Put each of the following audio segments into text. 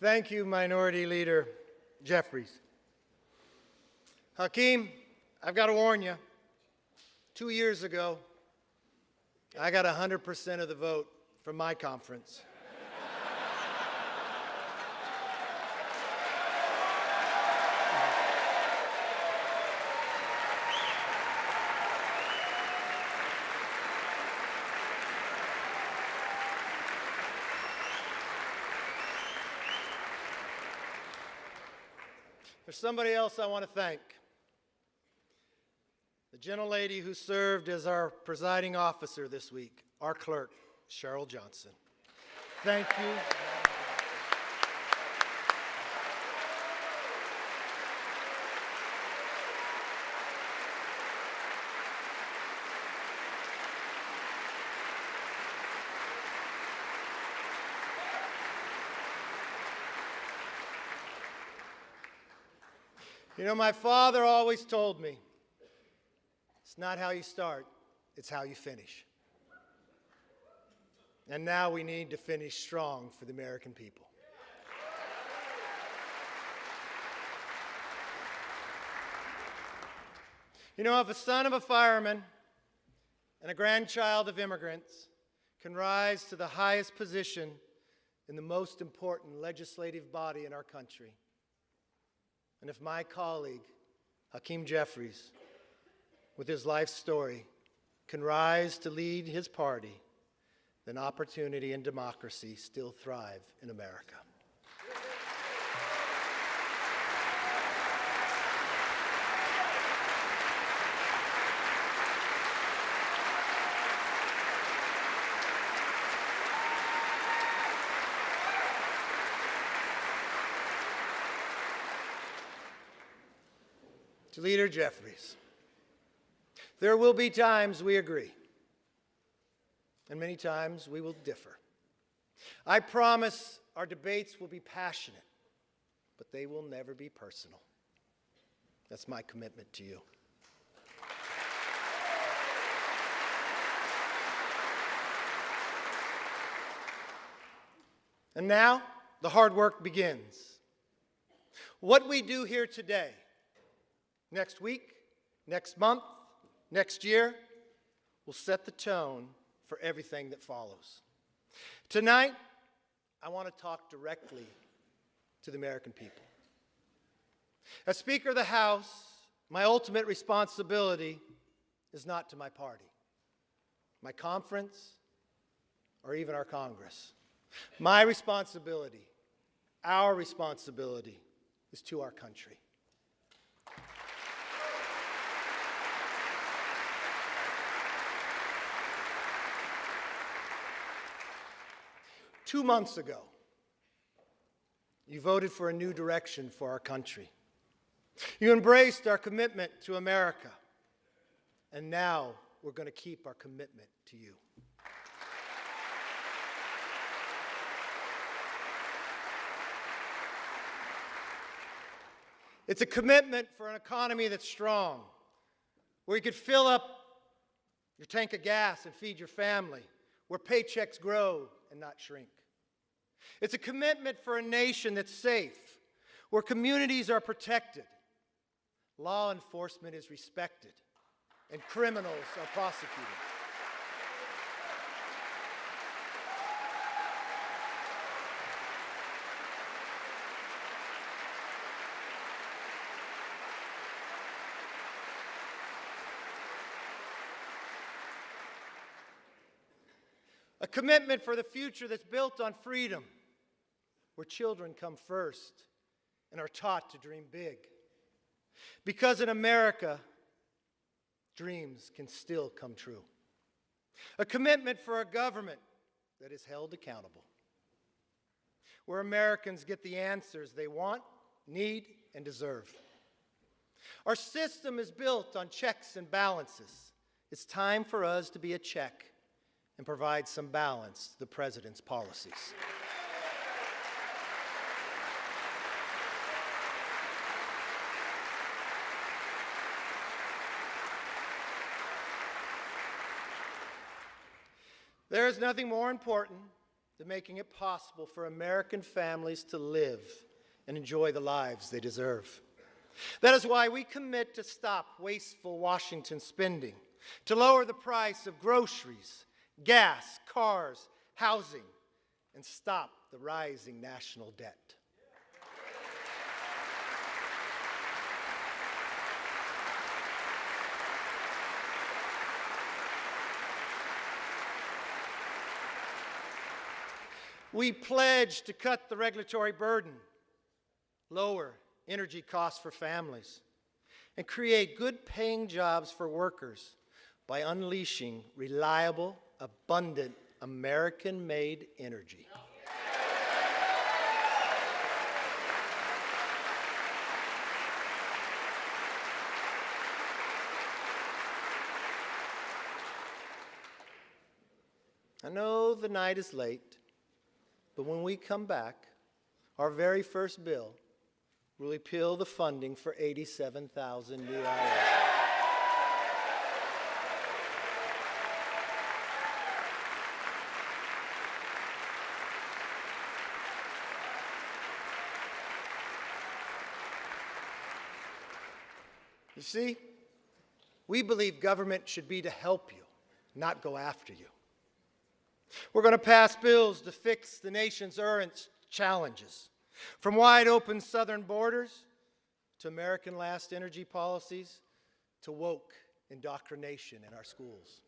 Thank you, Minority Leader Jeffries. Hakeem, I've got to warn you, 2 years ago, I got 100% of the vote from my conference. There's somebody else I want to thank. The gentlelady who served as our presiding officer this week, our clerk, Cheryl Johnson. Thank you. You know, my father always told me, it's not how you start, it's how you finish. And now we need to finish strong for the American people. You know, if a son of a fireman and a grandchild of immigrants can rise to the highest position in the most important legislative body in our country, and if my colleague, Hakeem Jeffries, with his life story, can rise to lead his party, then opportunity and democracy still thrive in America. To Leader Jeffries, there will be times we agree, and many times we will differ. I promise our debates will be passionate, but they will never be personal. That's my commitment to you. And now, the hard work begins. What we do here today, next week, next month, next year, will set the tone for everything that follows. Tonight, I want to talk directly to the American people. As Speaker of the House, my ultimate responsibility is not to my party, my conference, or even our Congress. My responsibility, our responsibility, is to our country. Two months ago, you voted for a new direction for our country. You embraced our commitment to America, and now we're going to keep our commitment to you. It's a commitment for an economy that's strong, where you could fill up your tank of gas and feed your family, where paychecks grow and not shrink. It's a commitment for a nation that's safe, where communities are protected, law enforcement is respected, and criminals are prosecuted. A commitment for the future that's built on freedom, where children come first and are taught to dream big. Because in America, dreams can still come true. A commitment for a government that is held accountable, where Americans get the answers they want, need, and deserve. Our system is built on checks and balances. It's time for us to be a check and provide some balance to the President's policies. There is nothing more important to making it possible for American families to live and enjoy the lives they deserve. That is why we commit to stop wasteful Washington spending, to lower the price of groceries, gas, cars, housing, and stop the rising national debt. We pledge to cut the regulatory burden, lower energy costs for families, and create good-paying jobs for workers by unleashing reliable, abundant, American-made energy. I know the night is late, but when we come back, our very first bill will repeal the funding for 87,000 new IRS. You see, we believe government should be to help you, not go after you. We're going to pass bills to fix the nation's current challenges, from wide open southern borders to American last energy policies to woke indoctrination in our schools.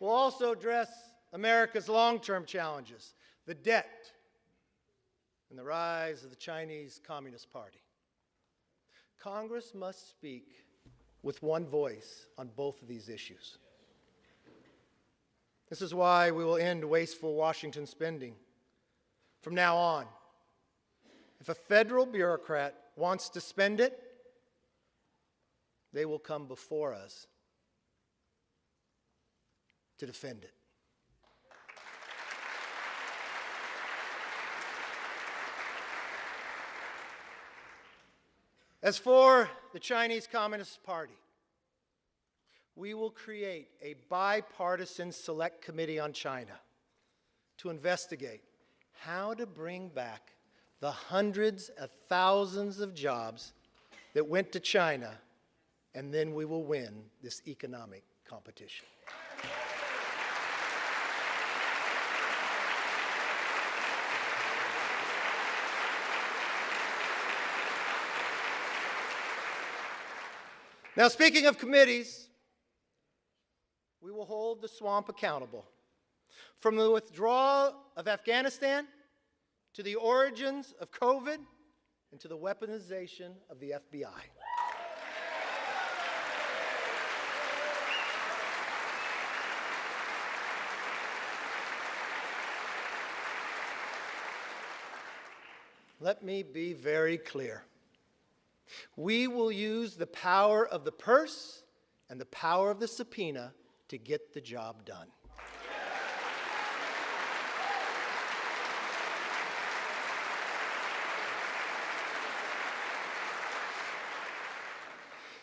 We'll also address America's long-term challenges, the debt, and the rise of the Chinese Communist Party. Congress must speak with one voice on both of these issues. This is why we will end wasteful Washington spending. From now on, if a federal bureaucrat wants to spend it, they will come before us to defend it. As for the Chinese Communist Party, we will create a bipartisan select committee on China to investigate how to bring back the hundreds of thousands of jobs that went to China, and then we will win this economic competition. Now, speaking of committees, we will hold the swamp accountable. From the withdrawal of Afghanistan to the origins of COVID and to the weaponization of the FBI. Let me be very clear. We will use the power of the purse and the power of the subpoena to get the job done.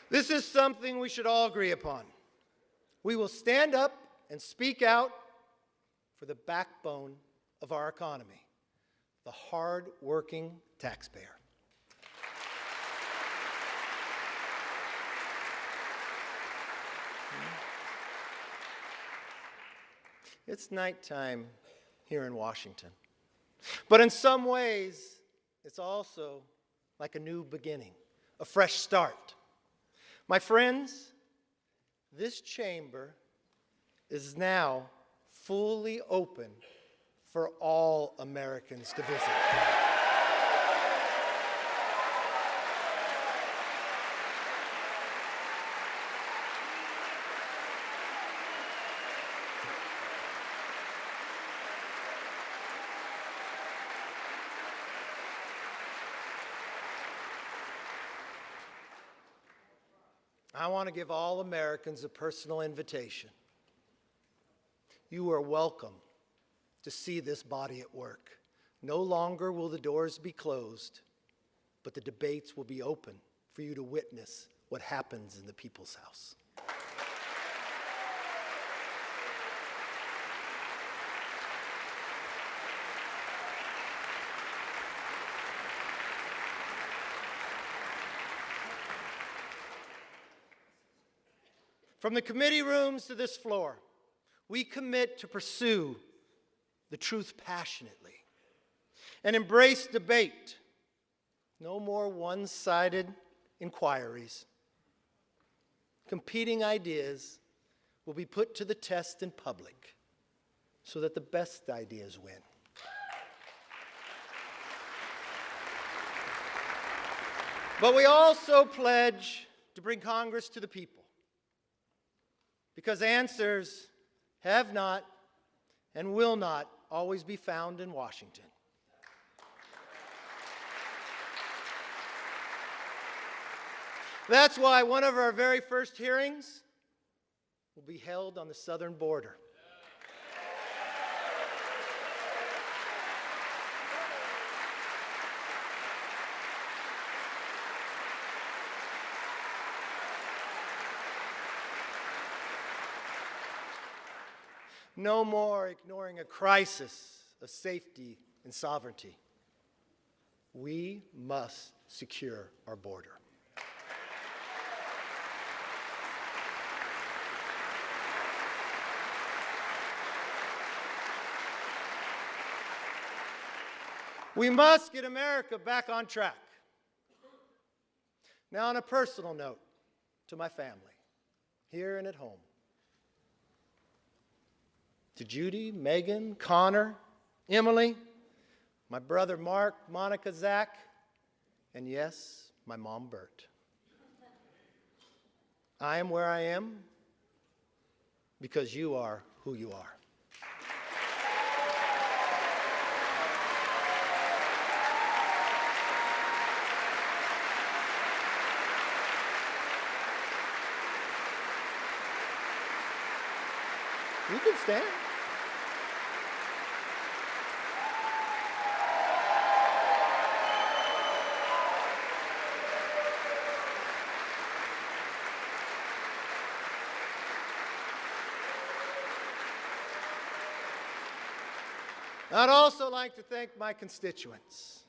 This is something we should all agree upon. We will stand up and speak out for the backbone of our economy, the hard-working taxpayer. It's nighttime here in Washington. But in some ways, it's also like a new beginning, a fresh start. My friends, this chamber is now fully open for all Americans to visit. I want to give all Americans a personal invitation. You are welcome to see this body at work. No longer will the doors be closed. but the debates will be open for you to witness what happens in the people's house. From the committee rooms to this floor, we commit to pursue the truth passionately and embrace debate. No more one-sided inquiries. Competing ideas will be put to the test in public so that the best ideas win. But we also pledge to bring Congress to the people, because answers have not and will not always be found in Washington. That's why one of our very first hearings will be held on the southern border. No more ignoring a crisis of safety and sovereignty. We must secure our border. We must get America back on track. Now, on a personal note, to my family, here and at home, to Judy, Megan, Connor, Emily, my brother Mark, Monica, Zach, and yes, my mom, Bert. I am where I am because you are who you are. You can stand. I'd also like to thank my constituents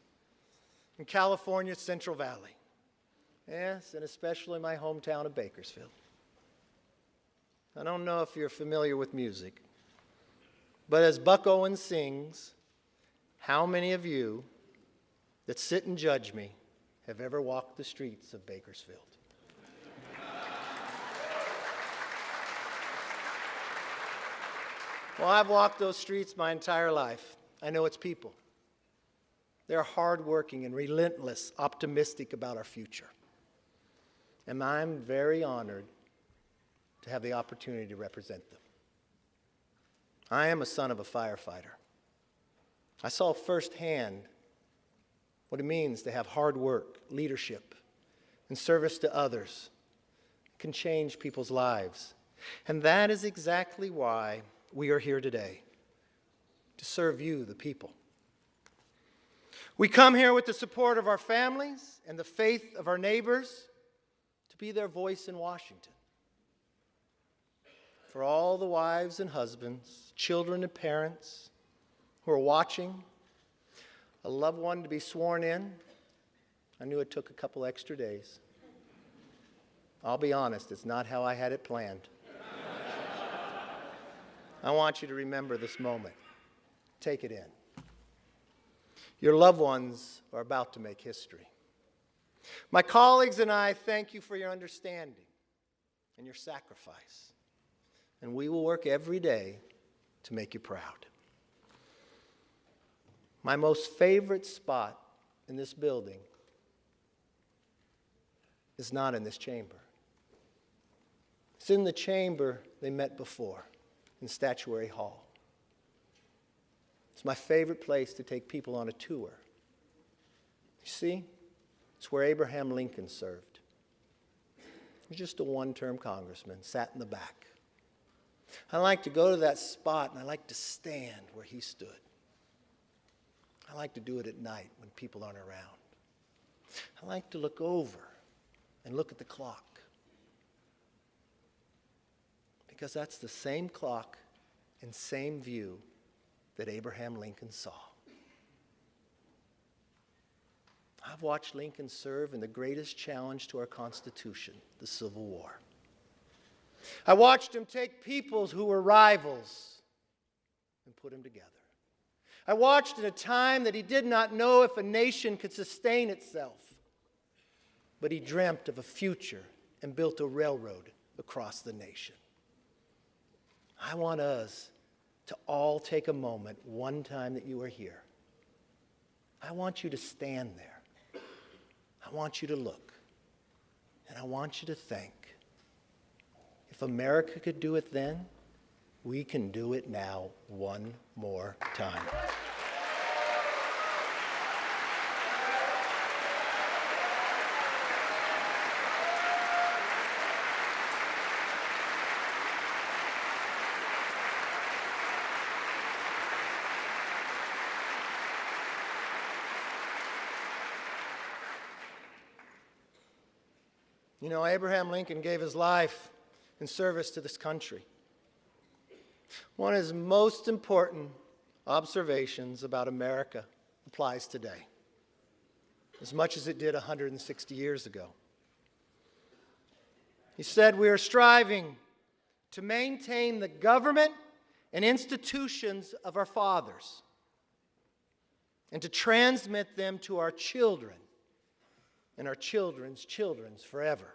in California's Central Valley, yes, and especially my hometown of Bakersfield. I don't know if you're familiar with music, but as Buck Owens sings, how many of you that sit and judge me have ever walked the streets of Bakersfield? Well, I've walked those streets my entire life. I know its people. They're hardworking and relentless, optimistic about our future. And I'm very honored to have the opportunity to represent them. I am a son of a firefighter. I saw firsthand what it means to have hard work, leadership, and service to others. It can change people's lives. And that is exactly why we are here today, to serve you, the people. We come here with the support of our families and the faith of our neighbors to be their voice in Washington. For all the wives and husbands, children and parents who are watching, a loved one to be sworn in, I knew it took a couple extra days. I'll be honest, it's not how I had it planned. I want you to remember this moment. Take it in. Your loved ones are about to make history. My colleagues and I thank you for your understanding and your sacrifice. And we will work every day to make you proud. My most favorite spot in this building is not in this chamber. It's in the chamber they met before, in Statuary Hall. It's my favorite place to take people on a tour. You see, it's where Abraham Lincoln served. He was just a one-term congressman, sat in the back. I like to go to that spot, and I like to stand where he stood. I like to do it at night when people aren't around. I like to look over and look at the clock, because that's the same clock and same view that Abraham Lincoln saw. I've watched Lincoln serve in the greatest challenge to our Constitution, the Civil War. I watched him take peoples who were rivals and put them together. I watched at a time that he did not know if a nation could sustain itself, but he dreamt of a future and built a railroad across the nation. I want us to all take a moment one time that you are here. I want you to stand there. I want you to look, and I want you to think. If America could do it then, we can do it now one more time. You know, Abraham Lincoln gave his life in service to this country. One of his most important observations about America applies today, as much as it did 160 years ago. He said, "We are striving to maintain the government and institutions of our fathers and to transmit them to our children and our children's children forever."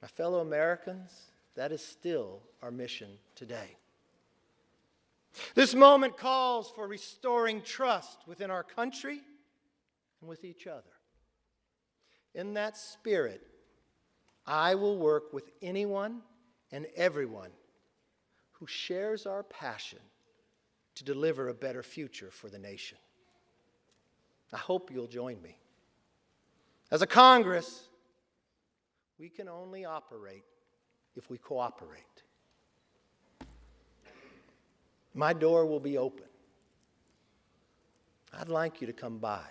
My fellow Americans, that is still our mission today. This moment calls for restoring trust within our country and with each other. In that spirit, I will work with anyone and everyone who shares our passion to deliver a better future for the nation. I hope you'll join me. As a Congress, we can only operate if we cooperate. My door will be open. I'd like you to come by.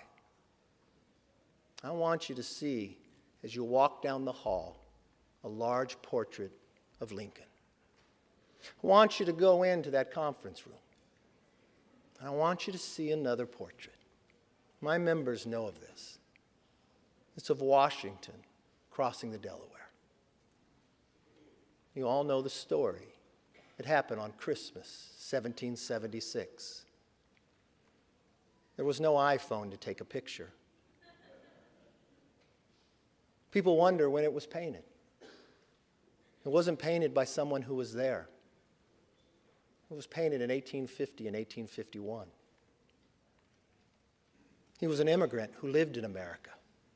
I want you to see, as you walk down the hall, a large portrait of Lincoln. I want you to go into that conference room. And I want you to see another portrait. My members know of this. It's of Washington crossing the Delaware. You all know the story. It happened on Christmas, 1776. There was no iPhone to take a picture. People wonder when it was painted. It wasn't painted by someone who was there. It was painted in 1850 and 1851. He was an immigrant who lived in America,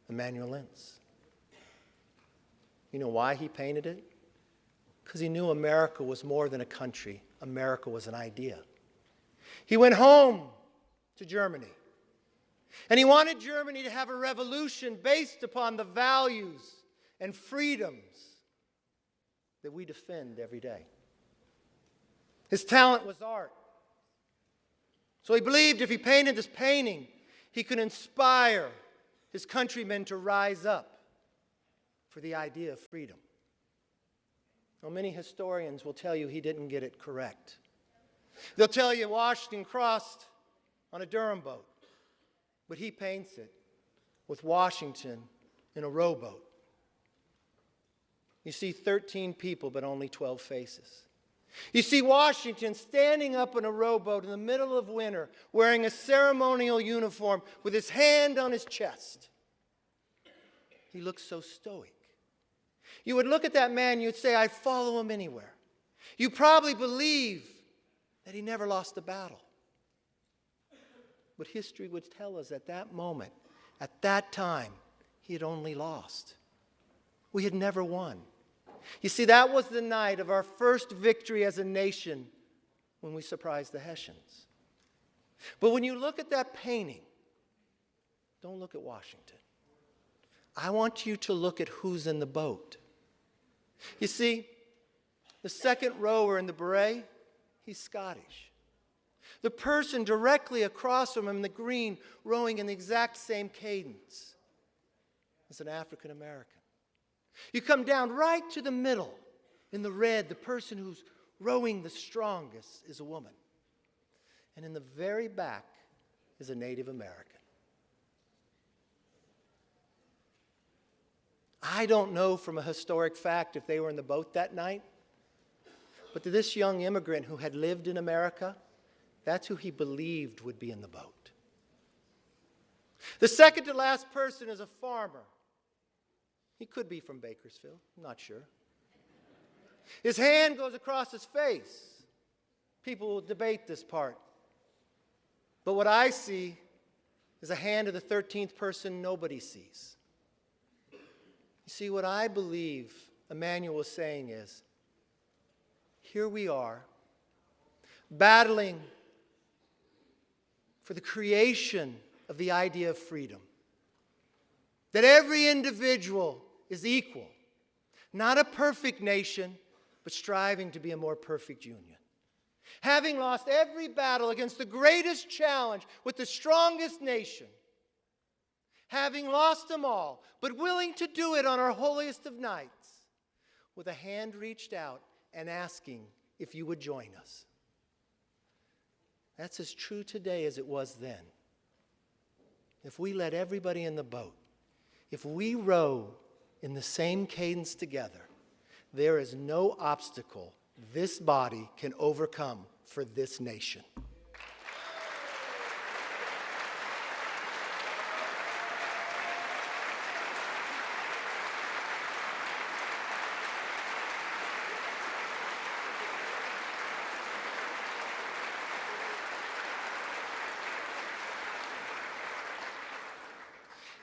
amanuensis. You know why he painted it? Because he knew America was more than a country. America was an idea. He went home to Germany, and he wanted Germany to have a revolution based upon the values and freedoms that we defend every day. His talent was art. So he believed if he painted this painting, he could inspire his countrymen to rise up for the idea of freedom. Well, many historians will tell you he didn't get it correct. They'll tell you Washington crossed on a Durham boat, but he paints it with Washington in a rowboat. You see 13 people, but only 12 faces. You see Washington standing up in a rowboat in the middle of winter, wearing a ceremonial uniform with his hand on his chest. He looks so stoic. You would look at that man, you'd say, I'd follow him anywhere. You probably believe that he never lost a battle. But history would tell us at that moment, at that time, he had only lost. We had never won. You see, that was the night of our first victory as a nation when we surprised the Hessians. But when you look at that painting, don't look at Washington. I want you to look at who's in the boat. You see, the second rower in the beret, he's Scottish. The person directly across from him in the green, rowing in the exact same cadence, is an African American. You come down right to the middle in the red, the person who's rowing the strongest is a woman. And in the very back is a Native American. I don't know from a historic fact if they were in the boat that night, but to this young immigrant who had lived in America, that's who he believed would be in the boat. The second to last person is a farmer. He could be from Bakersfield, I'm not sure. His hand goes across his face. People will debate this part. But what I see is a hand of the 13th person nobody sees. You see, what I believe Emmanuel is saying is, here we are, battling for the creation of the idea of freedom. That every individual is equal. Not a perfect nation, but striving to be a more perfect union. Having lost every battle against the greatest challenge with the strongest nation, having lost them all, but willing to do it on our holiest of nights, with a hand reached out and asking if you would join us. That's as true today as it was then. If we let everybody in the boat, if we row in the same cadence together, there is no obstacle this body can overcome for this nation.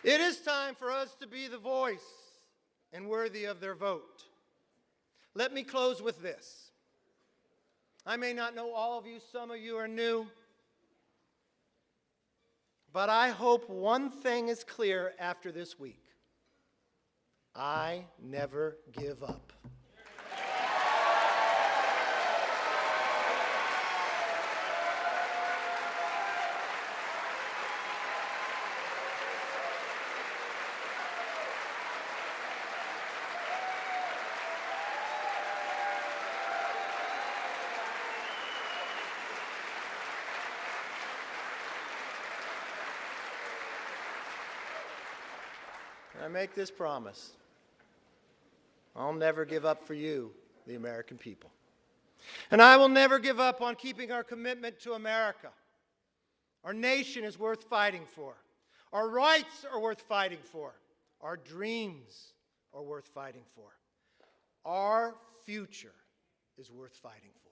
It is time for us to be the voice and worthy of their vote. Let me close with this. I may not know all of you, some of you are new, but I hope one thing is clear after this week. I never give up. I make this promise. I'll never give up for you, the American people. And I will never give up on keeping our commitment to America. Our nation is worth fighting for. Our rights are worth fighting for. Our dreams are worth fighting for. Our future is worth fighting for.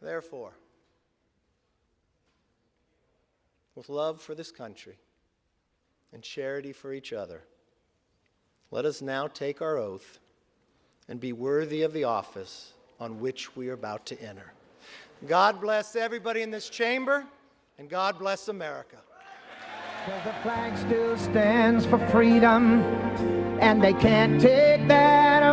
Therefore, with love for this country and charity for each other, let us now take our oath and be worthy of the office on which we are about to enter. God bless everybody in this chamber, and God bless America. 'Cause the flag still stands for freedom, and they can't take that